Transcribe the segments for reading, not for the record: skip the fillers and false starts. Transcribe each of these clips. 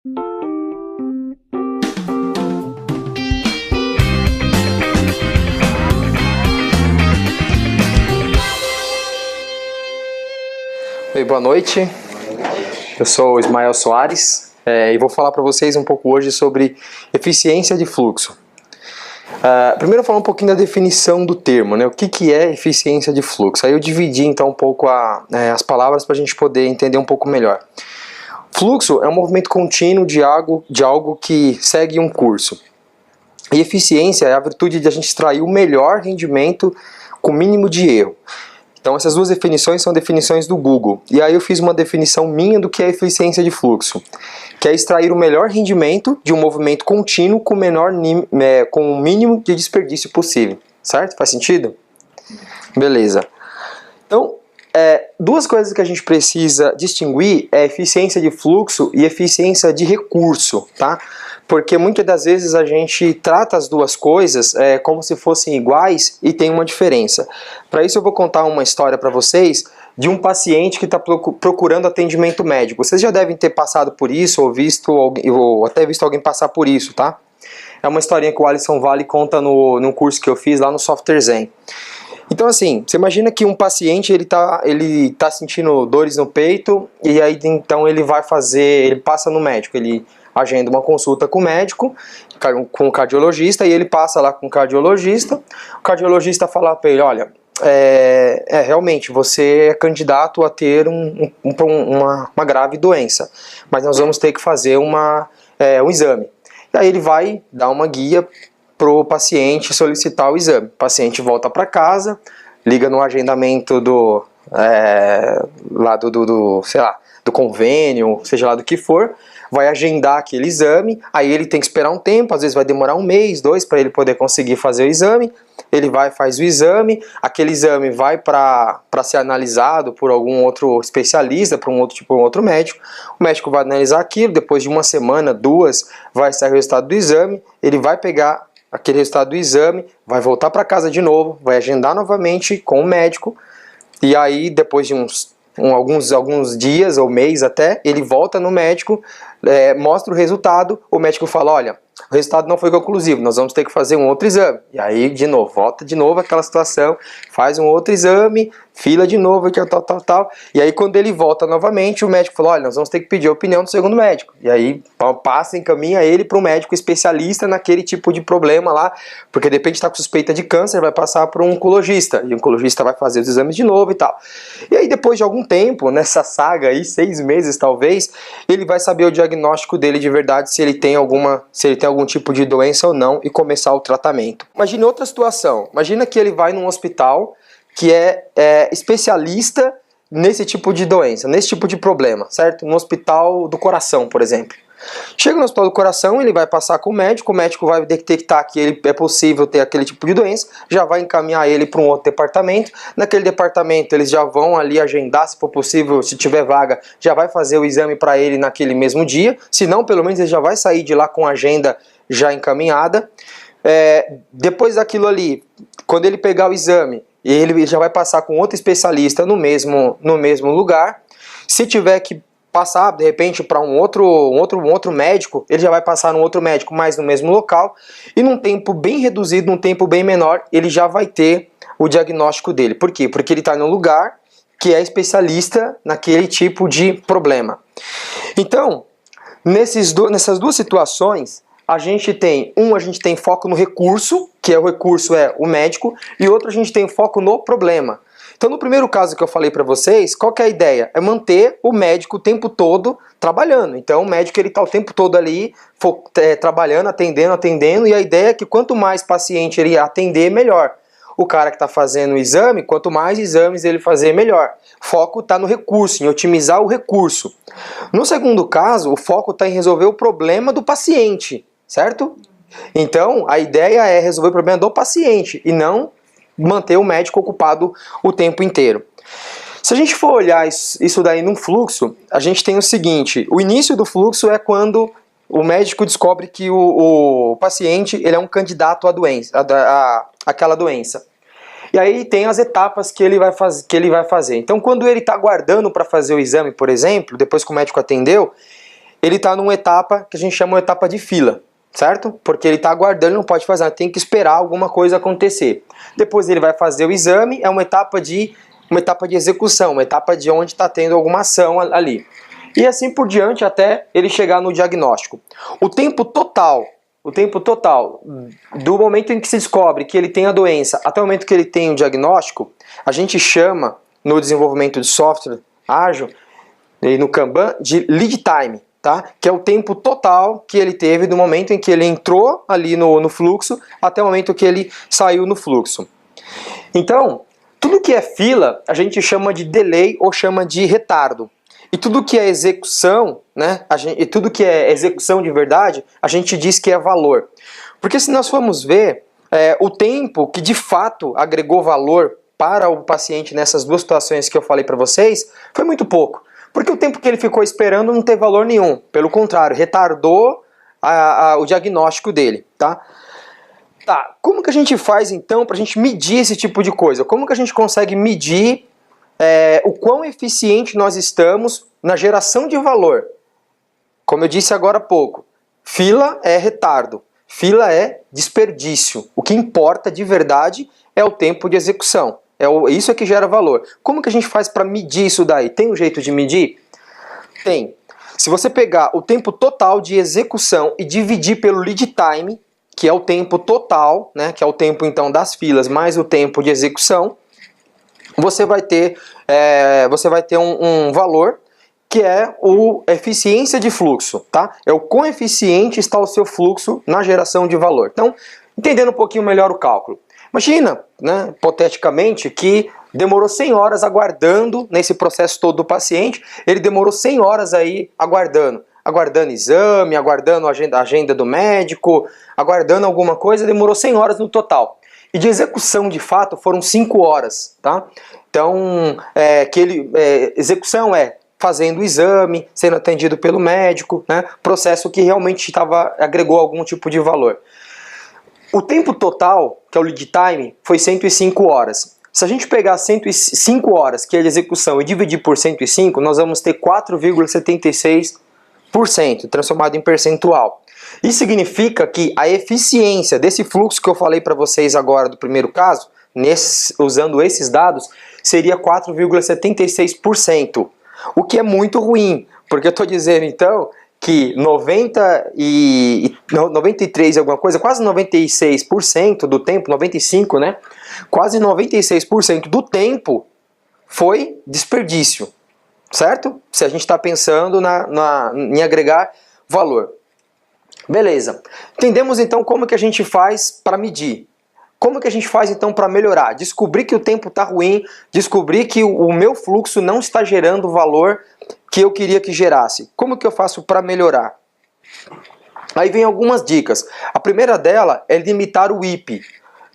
Oi, boa noite, eu sou o Ismael Soares e vou falar para vocês um pouco hoje sobre eficiência de fluxo. Primeiro eu vou falar um pouquinho da definição do termo, né? O que é eficiência de fluxo. Aí eu dividi então um pouco as palavras para a gente poder entender um pouco melhor. Fluxo é um movimento contínuo de algo que segue um curso. E eficiência é a virtude de a gente extrair o melhor rendimento com o mínimo de erro. Então essas duas definições são definições do Google. E aí eu fiz uma definição minha do que é eficiência de fluxo, que é extrair o melhor rendimento de um movimento contínuo com o mínimo de desperdício possível. Certo? Faz sentido? Beleza. Então, duas coisas que a gente precisa distinguir é eficiência de fluxo e eficiência de recurso, tá? Porque muitas das vezes a gente trata as duas coisas como se fossem iguais e tem uma diferença. Para isso eu vou contar uma história para vocês de um paciente que está procurando atendimento médico. Vocês já devem ter passado por isso ou até visto alguém passar por isso, tá? É uma historinha que o Alisson Vale conta num curso que eu fiz lá no Software Zen. Então assim, você imagina que um paciente ele tá sentindo dores no peito e aí então ele passa no médico, ele agenda uma consulta com o médico, com o cardiologista, e ele passa lá com o cardiologista fala para ele, olha, realmente você é candidato a ter uma grave doença, mas nós vamos ter que fazer um exame. E aí ele vai dar uma guia pro paciente solicitar o exame. O paciente volta para casa, liga no agendamento do convênio, seja lá do que for, vai agendar aquele exame, aí ele tem que esperar um tempo, às vezes vai demorar 1 mês, 2, para ele poder conseguir fazer o exame. Ele faz o exame, aquele exame vai para ser analisado por algum outro especialista, por um outro médico. O médico vai analisar aquilo, depois de 1 semana, 2, vai sair o resultado do exame, ele vai pegar aquele resultado do exame, vai voltar para casa de novo, vai agendar novamente com o médico, e aí depois de alguns dias ou mês até, ele volta no médico, mostra o resultado, o médico fala, olha, o resultado não foi conclusivo, nós vamos ter que fazer um outro exame. E aí, de novo, volta de novo aquela situação, faz um outro exame, fila de novo, tal. E aí, quando ele volta novamente, o médico fala, olha, nós vamos ter que pedir a opinião do segundo médico. E aí, encaminha ele para um médico especialista naquele tipo de problema lá, porque de repente está com suspeita de câncer, vai passar para um oncologista, e o oncologista vai fazer os exames de novo e tal. E aí, depois de algum tempo, nessa saga aí, 6 meses talvez, ele vai saber o diagnóstico dele de verdade, se ele tem algum tipo de doença ou não, e começar o tratamento. Imagine outra situação, imagina que ele vai num hospital que é especialista nesse tipo de doença, nesse tipo de problema, certo? No hospital do coração, por exemplo. Chega no hospital do coração, ele vai passar com o médico vai detectar que é possível ter aquele tipo de doença, já vai encaminhar ele para um outro departamento. Naquele departamento eles já vão ali agendar, se for possível, se tiver vaga, já vai fazer o exame para ele naquele mesmo dia, se não, pelo menos ele já vai sair de lá com a agenda já encaminhada. Depois daquilo ali, quando ele pegar o exame, ele já vai passar com outro especialista no mesmo lugar. Se tiver que passar de repente para um outro médico, ele já vai passar num outro médico, mas no mesmo local, e num tempo bem reduzido, num tempo bem menor, ele já vai ter o diagnóstico dele. Por quê? Porque ele está num lugar que é especialista naquele tipo de problema. Então, nessas duas situações, a gente tem foco no recurso, que o recurso é o médico, e outro a gente tem foco no problema. Então, no primeiro caso que eu falei para vocês, qual que é a ideia? É manter o médico o tempo todo trabalhando. Então, o médico está o tempo todo ali trabalhando, atendendo, e a ideia é que quanto mais paciente ele atender, melhor. O cara que está fazendo o exame, quanto mais exames ele fazer, melhor. O foco está no recurso, em otimizar o recurso. No segundo caso, o foco está em resolver o problema do paciente, certo? Então, a ideia é resolver o problema do paciente e não manter o médico ocupado o tempo inteiro. Se a gente for olhar isso daí num fluxo, a gente tem o seguinte: o início do fluxo é quando o médico descobre que o paciente ele é um candidato à doença, àquela doença. E aí tem as etapas que ele vai fazer. Então, quando ele está aguardando para fazer o exame, por exemplo, depois que o médico atendeu, ele está numa etapa que a gente chama de etapa de fila, certo? Porque ele está aguardando, não pode fazer nada, tem que esperar alguma coisa acontecer. Depois ele vai fazer o exame, é uma etapa de execução, uma etapa de onde está tendo alguma ação ali. E assim por diante até ele chegar no diagnóstico. O tempo total do momento em que se descobre que ele tem a doença até o momento que ele tem o diagnóstico, a gente chama no desenvolvimento de software ágil e no Kanban de lead time, tá? Que é o tempo total que ele teve do momento em que ele entrou ali no fluxo até o momento que ele saiu no fluxo. Então, tudo que é fila a gente chama de delay ou chama de retardo. E tudo que é execução, né, e tudo que é execução de verdade, a gente diz que é valor. Porque se nós formos ver, o tempo que de fato agregou valor para o paciente nessas duas situações que eu falei para vocês, foi muito pouco. Porque o tempo que ele ficou esperando não teve valor nenhum. Pelo contrário, retardou o diagnóstico dele, tá? Tá, como que a gente faz então para a gente medir esse tipo de coisa? Como que a gente consegue medir o quão eficiente nós estamos na geração de valor? Como eu disse agora há pouco, fila é retardo, fila é desperdício. O que importa de verdade é o tempo de execução. Isso é que gera valor. Como que a gente faz para medir isso daí? Tem um jeito de medir? Tem. Se você pegar o tempo total de execução e dividir pelo lead time, que é o tempo total, né, que é o tempo então das filas mais o tempo de execução, você vai ter um valor que é a eficiência de fluxo, tá? É o quão eficiente está o seu fluxo na geração de valor. Então, entendendo um pouquinho melhor o cálculo. Imagina, né, hipoteticamente, que demorou 100 horas aguardando nesse processo todo do paciente, ele demorou 100 horas aí aguardando exame, aguardando a agenda do médico, aguardando alguma coisa, demorou 100 horas no total. E de execução, de fato, foram 5 horas, tá? Então, execução é fazendo o exame, sendo atendido pelo médico, né? Processo que realmente agregou algum tipo de valor. O tempo total, que é o lead time, foi 105 horas. Se a gente pegar 105 horas, que é de execução, e dividir por 105, nós vamos ter 4,76% transformado em percentual. Isso significa que a eficiência desse fluxo que eu falei para vocês agora do primeiro caso, usando esses dados, seria 4,76%. O que é muito ruim, porque eu estou dizendo então que 93 alguma coisa, quase 96% do tempo, 95, né? Quase 96% do tempo foi desperdício, certo? Se a gente está pensando em agregar valor. Beleza. Entendemos então como que a gente faz para medir. Como que a gente faz então para melhorar? Descobrir que o tempo está ruim, descobrir que o meu fluxo não está gerando o valor que eu queria que gerasse. Como que eu faço para melhorar? Aí vem algumas dicas. A primeira dela é limitar o WIP.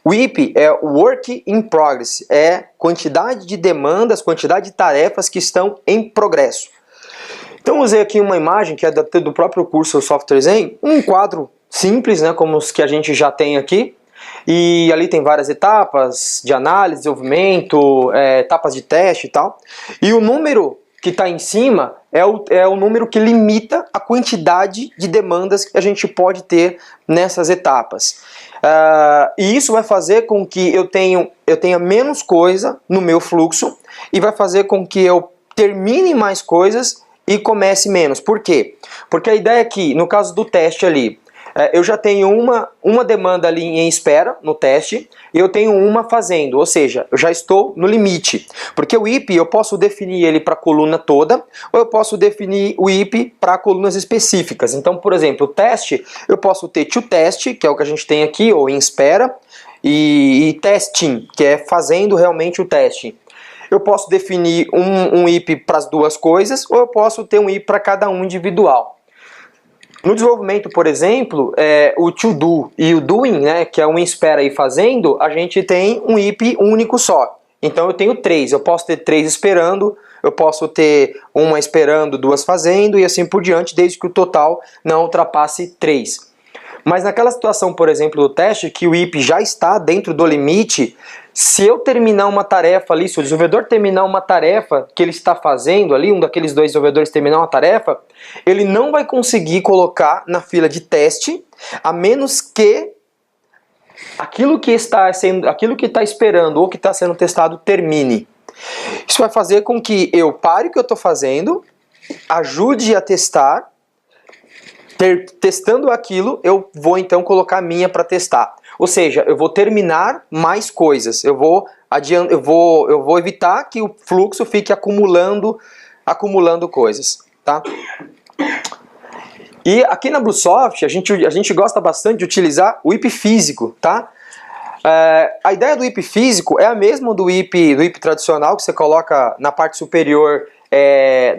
O WIP é Work in Progress, é quantidade de demandas, quantidade de tarefas que estão em progresso. Então usei aqui uma imagem que é do próprio curso Software Zen, um quadro simples, né, como os que a gente já tem aqui. E ali tem várias etapas de análise, desenvolvimento, etapas de teste e tal. E o número que está em cima é o número que limita a quantidade de demandas que a gente pode ter nessas etapas. E isso vai fazer com que eu tenha menos coisa no meu fluxo e vai fazer com que eu termine mais coisas e comece menos. Por quê? Porque a ideia é que, no caso do teste ali, eu já tenho uma demanda ali em espera no teste e eu tenho uma fazendo, ou seja, eu já estou no limite. Porque o IP eu posso definir ele para a coluna toda ou eu posso definir o IP para colunas específicas. Então, por exemplo, o teste, eu posso ter to test, que é o que a gente tem aqui, ou em espera, e testing, que é fazendo realmente o teste. Eu posso definir um IP para as duas coisas ou eu posso ter um IP para cada um individual. No desenvolvimento, por exemplo, o to do e o doing, né, que é um espera e fazendo, a gente tem um IP único só. Então eu tenho 3, eu posso ter 3 esperando, eu posso ter uma esperando, 2 fazendo e assim por diante, desde que o total não ultrapasse 3. Mas naquela situação, por exemplo, do teste, que o IP já está dentro do limite, Se eu terminar uma tarefa ali, se o desenvolvedor terminar uma tarefa que ele está fazendo ali, um daqueles dois desenvolvedores terminar uma tarefa, ele não vai conseguir colocar na fila de teste, a menos que aquilo que está esperando ou que está sendo testado termine. Isso vai fazer com que eu pare o que eu estou fazendo, ajude a testar, testando aquilo, eu vou então colocar a minha para testar. Ou seja, eu vou terminar mais coisas, eu vou evitar que o fluxo fique acumulando coisas, tá? E aqui na Bluesoft a gente gosta bastante de utilizar o IP físico, tá? A ideia do IP físico é a mesma do IP tradicional, que você coloca na parte superior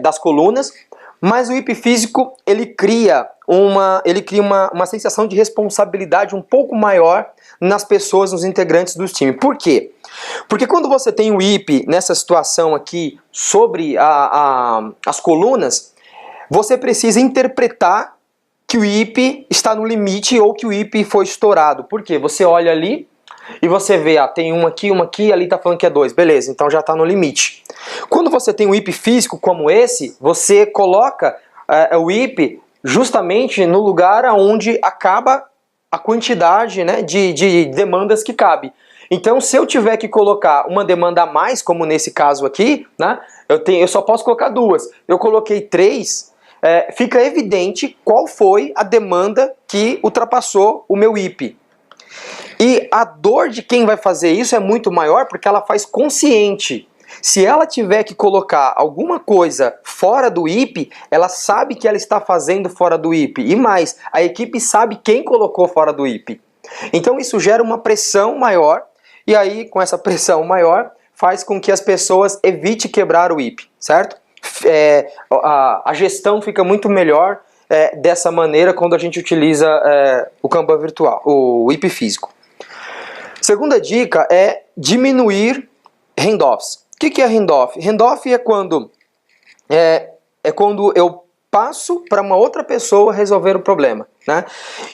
das colunas, mas o IP físico ele cria uma sensação de responsabilidade um pouco maior nas pessoas, nos integrantes do time. Por quê? Porque quando você tem o IP nessa situação aqui sobre as colunas, você precisa interpretar que o IP está no limite ou que o IP foi estourado. Por quê? Você olha ali e você vê, tem uma aqui, ali está falando que é 2. Beleza, então já está no limite. Quando você tem um IP físico como esse, você coloca o IP justamente no lugar onde acaba a quantidade, né, de demandas que cabe. Então, se eu tiver que colocar uma demanda a mais, como nesse caso aqui, né, eu só posso colocar 2. Eu coloquei 3, fica evidente qual foi a demanda que ultrapassou o meu IP. E a dor de quem vai fazer isso é muito maior porque ela faz consciente. Se ela tiver que colocar alguma coisa fora do IP, ela sabe que ela está fazendo fora do IP. E mais, a equipe sabe quem colocou fora do IP. Então isso gera uma pressão maior, e aí com essa pressão maior faz com que as pessoas evitem quebrar o IP, certo? A gestão fica muito melhor dessa maneira quando a gente utiliza o Kanban virtual, o IP físico. Segunda dica é diminuir handoffs. O que é handoff? Handoff é quando eu passo para uma outra pessoa resolver o problema, né?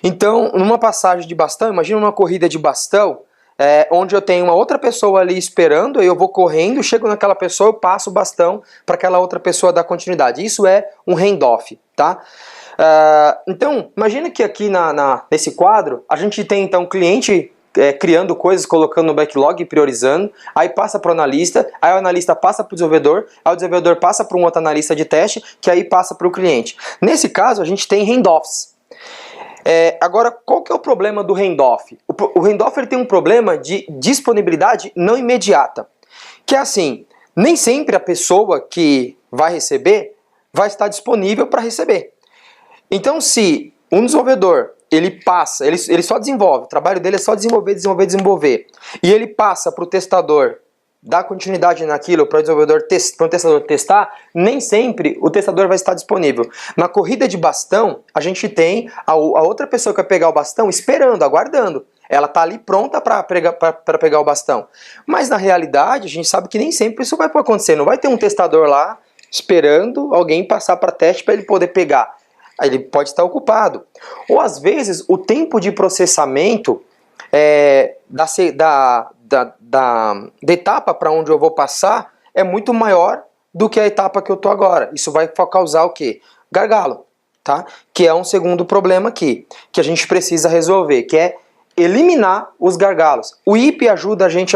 Então, numa passagem de bastão, imagina uma corrida de bastão, onde eu tenho uma outra pessoa ali esperando, eu vou correndo, chego naquela pessoa, eu passo o bastão para aquela outra pessoa dar continuidade. Isso é um handoff, tá? Então, imagina que aqui nesse quadro, a gente tem então o cliente criando coisas, colocando no backlog, priorizando, aí passa para o analista, aí o analista passa para o desenvolvedor, aí o desenvolvedor passa para um outro analista de teste, que aí passa para o cliente. Nesse caso, a gente tem handoffs. Agora, qual que é o problema do handoff? O handoff ele tem um problema de disponibilidade não imediata, que é assim, nem sempre a pessoa que vai receber vai estar disponível para receber. Então, se um desenvolvedor ele só desenvolve, o trabalho dele é só desenvolver, e ele passa para o testador dar continuidade naquilo para o testador testar, nem sempre o testador vai estar disponível. Na corrida de bastão, a gente tem a outra pessoa que vai pegar o bastão esperando, aguardando. Ela está ali pronta para pegar o bastão. Mas na realidade, a gente sabe que nem sempre isso vai acontecer. Não vai ter um testador lá esperando alguém passar para teste para ele poder pegar. Ele pode estar ocupado. Ou às vezes o tempo de processamento da etapa para onde eu vou passar é muito maior do que a etapa que eu estou agora. Isso vai causar o quê? Gargalo, tá? Que é um segundo problema aqui, que a gente precisa resolver, que é eliminar os gargalos. O IP ajuda a gente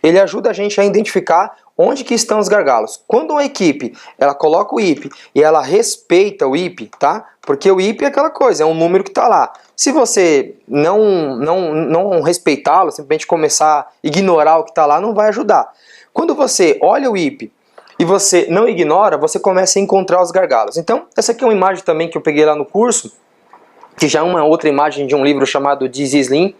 ele ajuda a gente a identificar onde que estão os gargalos. Quando uma equipe ela coloca o IP e ela respeita o IP, tá? Porque o IP é aquela coisa, é um número que está lá. Se você não respeitá-lo, simplesmente começar a ignorar o que está lá, não vai ajudar. Quando você olha o IP e você não ignora, você começa a encontrar os gargalos. Então, essa aqui é uma imagem também que eu peguei lá no curso, que já é uma outra imagem de um livro chamado This is Lean,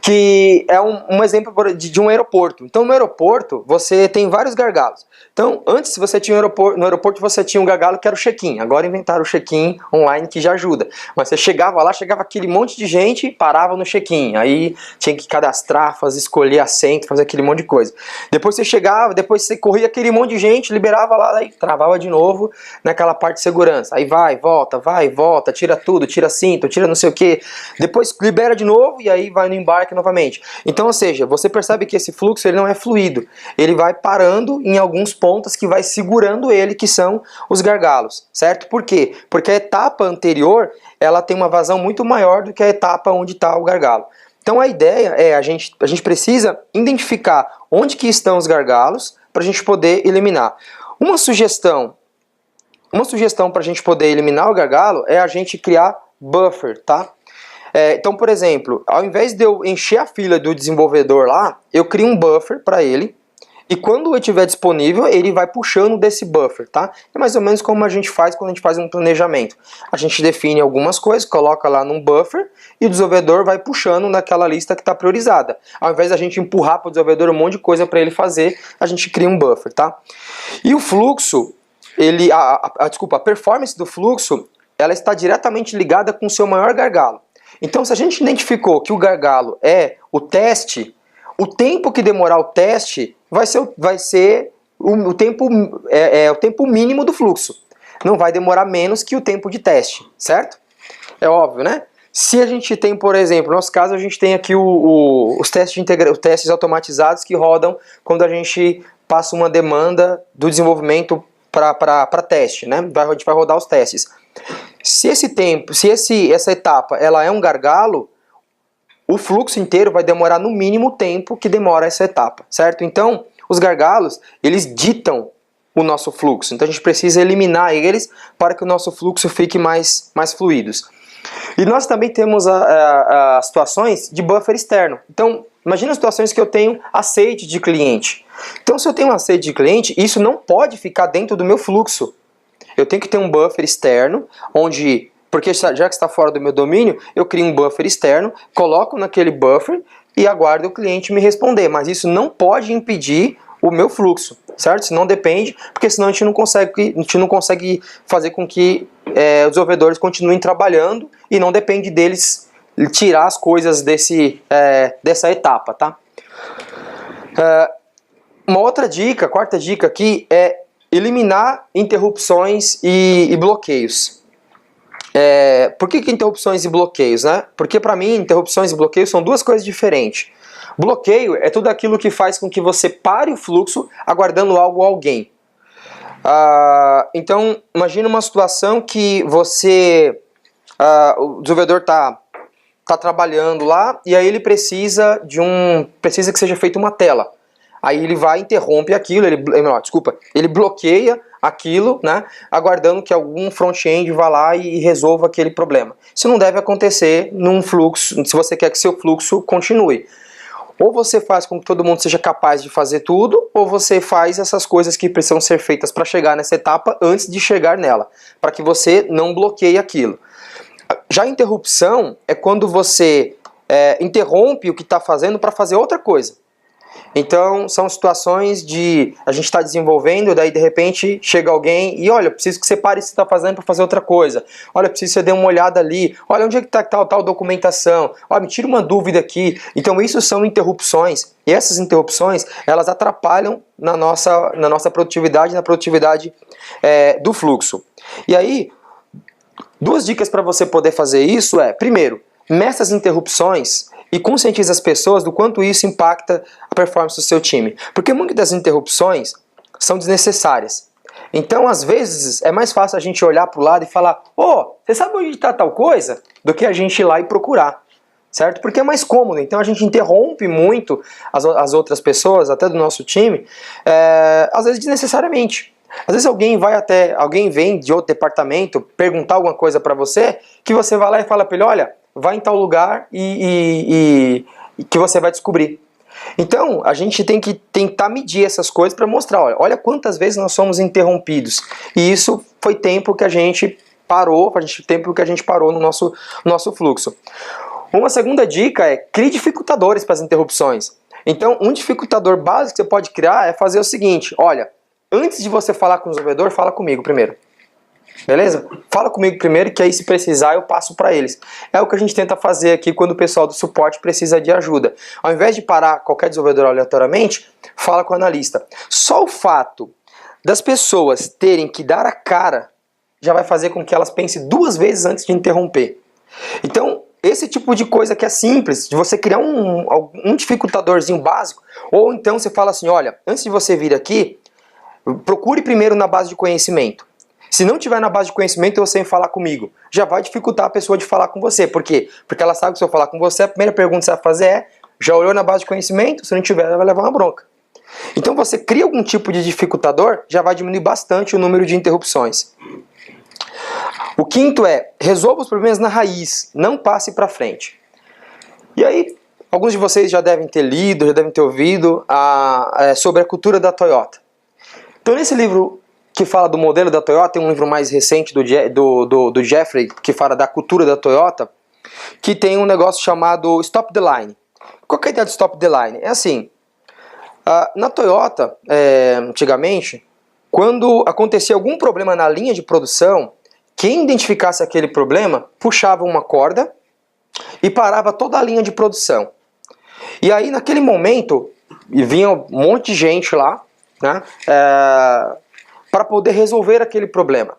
que é um exemplo de um aeroporto. Então no aeroporto você tem vários gargalos. Então antes você tinha no aeroporto você tinha um gargalo que era o check-in. Agora inventaram o check-in online que já ajuda. Mas você chegava lá, chegava aquele monte de gente e parava no check-in. Aí tinha que cadastrar, escolher assento, fazer aquele monte de coisa. Depois você chegava, depois você corria aquele monte de gente, liberava lá, aí travava de novo naquela parte de segurança. Aí vai, volta, tira tudo, tira cinto, tira não sei o que. Depois libera de novo e aí vai no embarque novamente. Então, ou seja, você percebe que esse fluxo ele não é fluido. Ele vai parando em alguns pontos que vai segurando ele, que são os gargalos, certo? Por quê? Porque a etapa anterior, ela tem uma vazão muito maior do que a etapa onde está o gargalo. Então a ideia é, a gente precisa identificar onde que estão os gargalos para a gente poder eliminar. Uma sugestão para a gente poder eliminar o gargalo é a gente criar buffer, tá? Então, por exemplo, ao invés de eu encher a fila do desenvolvedor lá, eu crio um buffer para ele, e quando eu estiver disponível, ele vai puxando desse buffer, tá? É mais ou menos como a gente faz quando a gente faz um planejamento. A gente define algumas coisas, coloca lá num buffer, e o desenvolvedor vai puxando naquela lista que está priorizada. Ao invés da gente empurrar para o desenvolvedor um monte de coisa para ele fazer, a gente cria um buffer, tá? E o fluxo, a performance do fluxo, ela está diretamente ligada com o seu maior gargalo. Então, se a gente identificou que o gargalo é o teste, o tempo que demorar o teste vai ser o tempo mínimo do fluxo. Não vai demorar menos que o tempo de teste, certo? É óbvio, né? Se a gente tem, por exemplo, no nosso caso, a gente tem aqui os testes automatizados que rodam quando a gente passa uma demanda do desenvolvimento para teste, né? A gente vai rodar os testes. Se essa etapa ela é um gargalo, o fluxo inteiro vai demorar no mínimo o tempo que demora essa etapa, certo? Então, os gargalos, eles ditam o nosso fluxo. Então, a gente precisa eliminar eles para que o nosso fluxo fique mais fluidos. E nós também temos as situações de buffer externo. Então, imagina situações que eu tenho aceite de cliente. Então, se eu tenho um aceite de cliente, isso não pode ficar dentro do meu fluxo. Eu tenho que ter um buffer externo, porque já que está fora do meu domínio, eu crio um buffer externo, coloco naquele buffer e aguardo o cliente me responder. Mas isso não pode impedir o meu fluxo, certo? Se não depende, porque senão a gente não consegue fazer com que os desenvolvedores continuem trabalhando e não depende deles tirar as coisas dessa etapa, tá? Uma outra dica, quarta dica aqui é eliminar interrupções e bloqueios. Por que interrupções e bloqueios, né? Porque para mim interrupções e bloqueios são duas coisas diferentes. Bloqueio é tudo aquilo que faz com que você pare o fluxo aguardando algo ou alguém. Então imagina uma situação que o desenvolvedor está trabalhando lá e aí ele precisa que seja feita uma tela. Aí ele interrompe aquilo, ele bloqueia aquilo, né, aguardando que algum front-end vá lá e resolva aquele problema. Isso não deve acontecer num fluxo, se você quer que seu fluxo continue. Ou você faz com que todo mundo seja capaz de fazer tudo, ou você faz essas coisas que precisam ser feitas para chegar nessa etapa antes de chegar nela, para que você não bloqueie aquilo. Já a interrupção é quando você interrompe o que está fazendo para fazer outra coisa. Então, são situações de a gente está desenvolvendo, daí de repente chega alguém e olha, preciso que você pare o que você está fazendo para fazer outra coisa. Olha, preciso que você dê uma olhada ali. Olha, onde é que está tal documentação? Olha, me tira uma dúvida aqui. Então, isso são interrupções. E essas interrupções, elas atrapalham na nossa produtividade, na produtividade do fluxo. E aí, duas dicas para você poder fazer isso primeiro, meça as interrupções e conscientize as pessoas do quanto isso impacta a performance do seu time. Porque muitas das interrupções são desnecessárias. Então, às vezes, é mais fácil a gente olhar para o lado e falar você sabe onde está tal coisa? Do que a gente ir lá e procurar. Certo? Porque é mais cômodo. Então, a gente interrompe muito as outras pessoas, até do nosso time, às vezes desnecessariamente. Às vezes alguém vem de outro departamento perguntar alguma coisa para você, que você vai lá e fala para ele, olha, vai em tal lugar e que você vai descobrir. Então, a gente tem que tentar medir essas coisas para mostrar, olha quantas vezes nós somos interrompidos. E isso foi tempo que a gente parou no nosso fluxo. Uma segunda dica é crie dificultadores para as interrupções. Então, um dificultador básico que você pode criar é fazer o seguinte, olha, antes de você falar com o desenvolvedor, fala comigo primeiro. Beleza? Fala comigo primeiro que aí se precisar eu passo para eles. É o que a gente tenta fazer aqui quando o pessoal do suporte precisa de ajuda. Ao invés de parar qualquer desenvolvedor aleatoriamente, fala com o analista. Só o fato das pessoas terem que dar a cara já vai fazer com que elas pensem duas vezes antes de interromper. Então, esse tipo de coisa que é simples, de você criar um dificultadorzinho básico, ou então você fala assim, olha, antes de você vir aqui, procure primeiro na base de conhecimento. Se não tiver na base de conhecimento, você vem falar comigo. Já vai dificultar a pessoa de falar com você. Por quê? Porque ela sabe que se eu falar com você, a primeira pergunta que você vai fazer é, já olhou na base de conhecimento? Se não tiver, ela vai levar uma bronca. Então você cria algum tipo de dificultador, já vai diminuir bastante o número de interrupções. O quinto é, resolva os problemas na raiz, não passe para frente. E aí, alguns de vocês já devem ter lido, já devem ter ouvido sobre a cultura da Toyota. Então nesse livro que fala do modelo da Toyota, tem um livro mais recente do Jeffrey, que fala da cultura da Toyota, que tem um negócio chamado Stop the Line. Qual que é a ideia do Stop the Line? É assim, na Toyota, antigamente, quando acontecia algum problema na linha de produção, quem identificasse aquele problema, puxava uma corda e parava toda a linha de produção. E aí, naquele momento, vinha um monte de gente lá, né, para poder resolver aquele problema.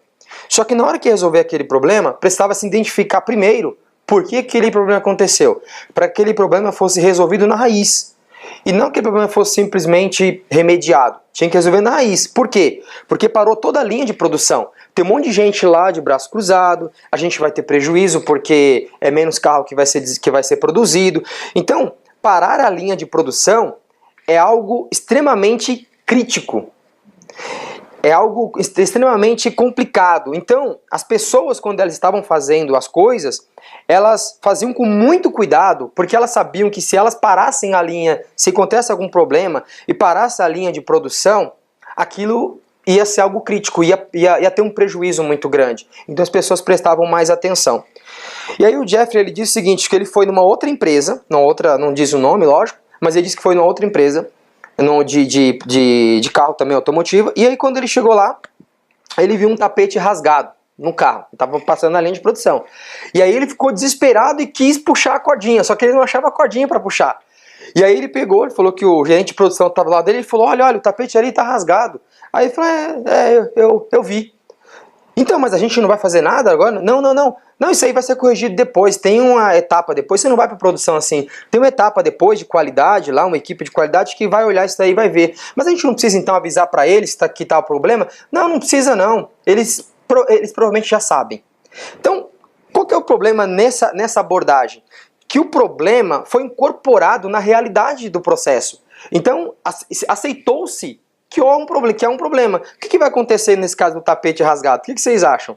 Só que na hora que resolver aquele problema, precisava se identificar primeiro por que aquele problema aconteceu. Para que aquele problema fosse resolvido na raiz. E não que aquele problema fosse simplesmente remediado. Tinha que resolver na raiz. Por quê? Porque parou toda a linha de produção. Tem um monte de gente lá de braço cruzado, a gente vai ter prejuízo porque é menos carro que vai ser produzido. Então, parar a linha de produção é algo extremamente crítico. É algo extremamente complicado. Então, as pessoas, quando elas estavam fazendo as coisas, elas faziam com muito cuidado, porque elas sabiam que se elas parassem a linha, se acontece algum problema, e parasse a linha de produção, aquilo ia ser algo crítico, ia ter um prejuízo muito grande. Então as pessoas prestavam mais atenção. E aí o Jeffrey, ele diz o seguinte, que ele foi numa outra empresa, não diz o nome, lógico, mas ele disse que foi numa outra empresa, de carro também automotivo, e aí quando ele chegou lá, ele viu um tapete rasgado no carro, estava passando na linha de produção. E aí ele ficou desesperado e quis puxar a cordinha, só que ele não achava a cordinha para puxar. E aí ele pegou, ele falou que o gerente de produção estava lá dele, ele falou, olha, o tapete ali está rasgado. Aí ele falou, eu vi. Então, mas a gente não vai fazer nada agora? Não, isso aí vai ser corrigido depois, tem uma etapa depois, você não vai para produção assim. Tem uma etapa depois de qualidade, lá uma equipe de qualidade que vai olhar isso daí e vai ver. Mas a gente não precisa então avisar para eles que tá o problema? Não precisa não, eles provavelmente já sabem. Então, qual que é o problema nessa abordagem? Que o problema foi incorporado na realidade do processo. Então, aceitou-se que é um problema. O que vai acontecer nesse caso do tapete rasgado? O que vocês acham?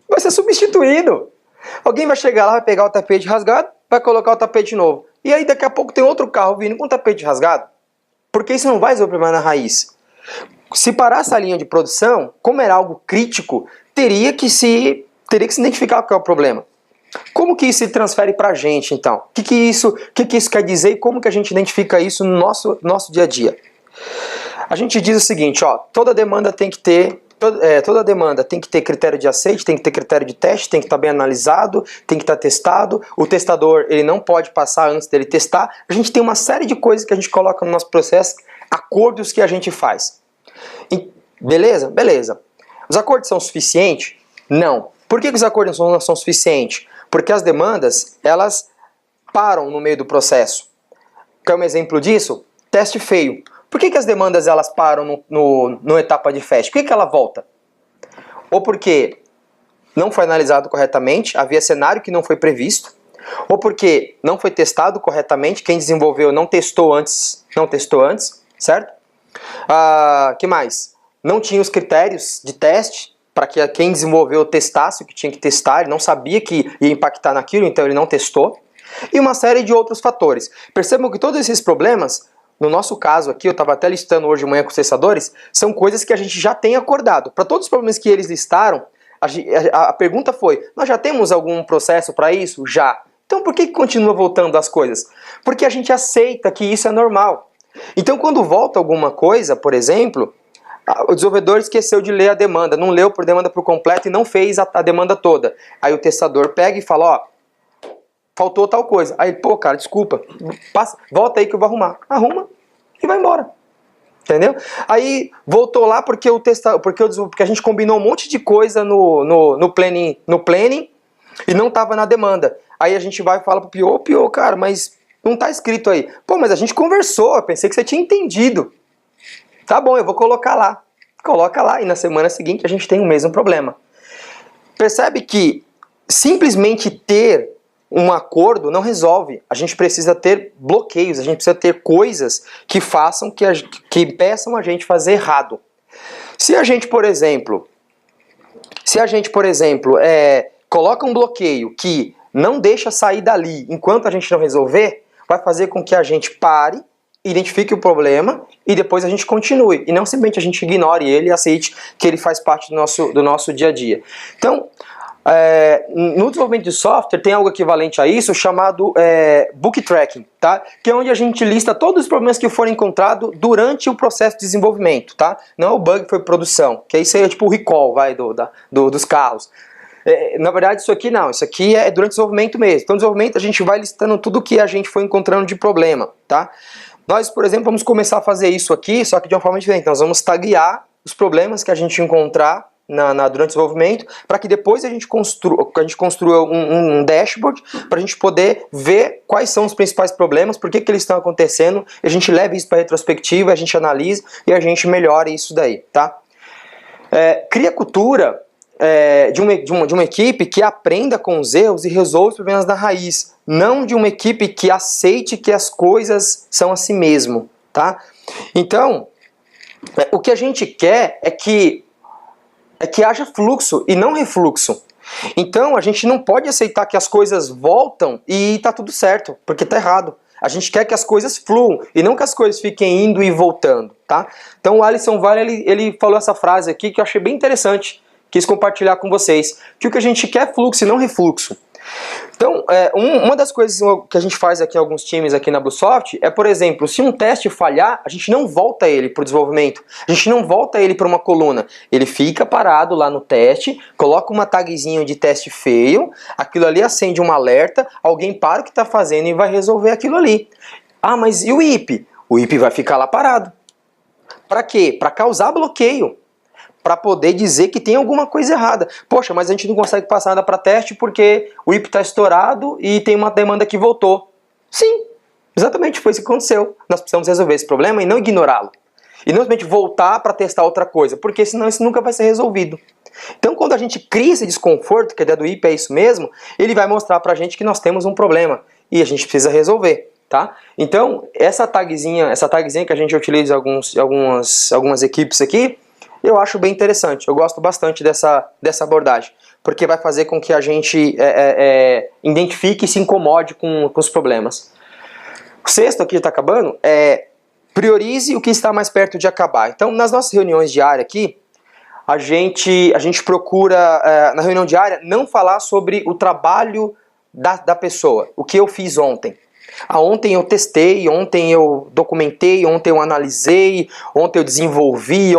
Vai ser substituído. Alguém vai chegar lá, vai pegar o tapete rasgado, vai colocar o tapete novo. E aí daqui a pouco tem outro carro vindo com o tapete rasgado. Porque isso não vai resolver o problema na raiz. Se parar essa linha de produção, como era algo crítico, teria que se identificar qual é o problema. Como que isso se transfere para a gente, então? O que isso quer dizer e como que a gente identifica isso no nosso dia a dia? A gente diz o seguinte, ó, toda demanda tem que ter critério de aceite, tem que ter critério de teste, tem que estar bem analisado, tem que estar testado. O testador, ele não pode passar antes dele testar. A gente tem uma série de coisas que a gente coloca no nosso processo, acordos que a gente faz. Beleza? Beleza. Os acordos são suficientes? Não. Por que os acordos não são suficientes? Porque as demandas, elas param no meio do processo. Quer um exemplo disso? Teste feio. Por que as demandas elas param no etapa de teste? Por que ela volta? Ou porque não foi analisado corretamente, havia cenário que não foi previsto, ou porque não foi testado corretamente, quem desenvolveu não testou antes, certo? Que mais? Não tinha os critérios de teste para que quem desenvolveu testasse o que tinha que testar, ele não sabia que ia impactar naquilo, então ele não testou. E uma série de outros fatores. Percebam que todos esses problemas, no nosso caso aqui, eu estava até listando hoje de manhã com os testadores, são coisas que a gente já tem acordado. Para todos os problemas que eles listaram, a pergunta foi, nós já temos algum processo para isso? Já. Então por que continua voltando as coisas? Porque a gente aceita que isso é normal. Então quando volta alguma coisa, por exemplo, o desenvolvedor esqueceu de ler a demanda, não leu por demanda por completo e não fez a demanda toda. Aí o testador pega e fala, ó, faltou tal coisa. Aí, pô, cara, desculpa, volta aí que eu vou arrumar. Arruma e vai embora. Entendeu? Aí voltou lá porque a gente combinou um monte de coisa no planning e não estava na demanda. Aí a gente vai e fala pro PO, PO, cara, mas não tá escrito aí. Pô, mas a gente conversou, eu pensei que você tinha entendido. Tá bom, eu vou colocar lá. Coloca lá e na semana seguinte a gente tem o mesmo problema. Percebe que simplesmente ter um acordo não resolve. A gente precisa ter bloqueios, a gente precisa ter coisas que façam, que impeçam a gente fazer errado. Se a gente, por exemplo, coloca um bloqueio que não deixa sair dali enquanto a gente não resolver, vai fazer com que a gente pare, identifique o problema e depois a gente continue. E não simplesmente a gente ignore ele e aceite que ele faz parte do nosso dia a dia. Então, no desenvolvimento de software tem algo equivalente a isso chamado book tracking, tá? Que é onde a gente lista todos os problemas que foram encontrados durante o processo de desenvolvimento, tá? Não é o bug que foi produção, que aí seria tipo o recall, dos carros. Na verdade isso aqui não, isso aqui é durante o desenvolvimento mesmo. Então no desenvolvimento a gente vai listando tudo que a gente foi encontrando de problema, tá? Nós, por exemplo, vamos começar a fazer isso aqui, só que de uma forma diferente. Nós vamos taguear os problemas que a gente encontrar durante o desenvolvimento, para que depois a gente construa um dashboard, para a gente poder ver quais são os principais problemas, por que eles estão acontecendo, e a gente leva isso para a retrospectiva, a gente analisa e a gente melhora isso daí, tá? Cria cultura de uma equipe que aprenda com os erros e resolva os problemas da raiz, não de uma equipe que aceite que as coisas são assim mesmo, tá? Então, o que a gente quer é que haja fluxo e não refluxo. Então a gente não pode aceitar que as coisas voltam e tá tudo certo, porque tá errado. A gente quer que as coisas fluam e não que as coisas fiquem indo e voltando, tá? Então o Alisson Vale, ele falou essa frase aqui que eu achei bem interessante, quis compartilhar com vocês, que o que a gente quer é fluxo e não refluxo. Então, uma das coisas que a gente faz aqui em alguns times aqui na Bluesoft é, por exemplo, se um teste falhar, a gente não volta ele para o desenvolvimento, a gente não volta ele para uma coluna, ele fica parado lá no teste, coloca uma tagzinha de teste fail, aquilo ali acende um alerta, alguém para o que está fazendo e vai resolver aquilo ali. Ah, mas e o IP? O IP vai ficar lá parado. Para quê? Para causar bloqueio. Para poder dizer que tem alguma coisa errada. Poxa, mas a gente não consegue passar nada para teste porque o IP está estourado e tem uma demanda que voltou. Sim, exatamente foi isso que aconteceu. Nós precisamos resolver esse problema e não ignorá-lo. E não simplesmente voltar para testar outra coisa, porque senão isso nunca vai ser resolvido. Então quando a gente cria esse desconforto, que a ideia do IP é isso mesmo, ele vai mostrar para a gente que nós temos um problema e a gente precisa resolver. Tá? Então essa tagzinha que a gente utiliza em algumas equipes aqui, eu acho bem interessante, eu gosto bastante dessa abordagem, porque vai fazer com que a gente identifique e se incomode com os problemas. O sexto aqui, está acabando, priorize o que está mais perto de acabar. Então, nas nossas reuniões diárias aqui, a gente procura, na reunião diária, não falar sobre o trabalho da pessoa, o que eu fiz ontem. Ontem eu testei, ontem eu documentei, ontem eu analisei, ontem eu desenvolvi,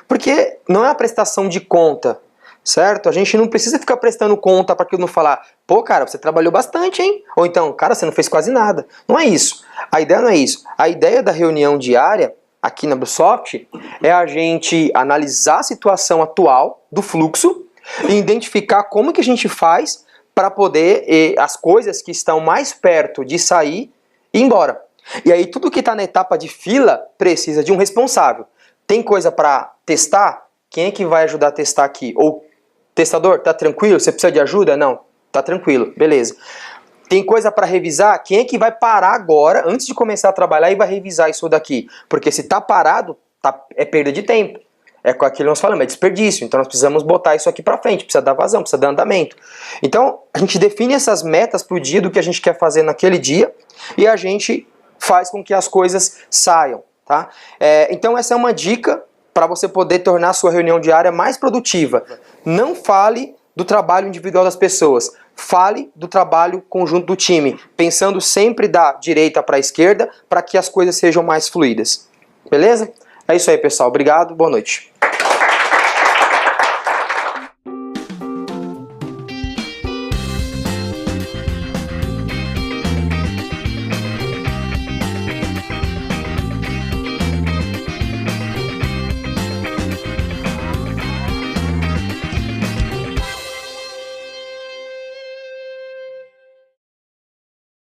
porque não é a prestação de conta, certo? A gente não precisa ficar prestando conta para aquilo não falar, pô cara, você trabalhou bastante, hein? Ou então, cara, você não fez quase nada. Não é isso. A ideia não é isso. A ideia da reunião diária, aqui na Bluesoft, é a gente analisar a situação atual do fluxo e identificar como que a gente faz para poder as coisas que estão mais perto de sair ir embora. E aí tudo que está na etapa de fila precisa de um responsável. Tem coisa para testar? Quem é que vai ajudar a testar aqui? Ou, testador, tá tranquilo? Você precisa de ajuda? Não, tá tranquilo, beleza. Tem coisa para revisar? Quem é que vai parar agora, antes de começar a trabalhar, e vai revisar isso daqui? Porque se tá parado, é perda de tempo. É com aquilo que nós falamos, é desperdício. Então nós precisamos botar isso aqui para frente, precisa dar vazão, precisa dar andamento. Então a gente define essas metas para o dia do que a gente quer fazer naquele dia e a gente faz com que as coisas saiam. Tá? Então essa é uma dica para você poder tornar a sua reunião diária mais produtiva. Não fale do trabalho individual das pessoas, fale do trabalho conjunto do time, pensando sempre da direita para a esquerda para que as coisas sejam mais fluídas. Beleza? É isso aí, pessoal. Obrigado. Boa noite.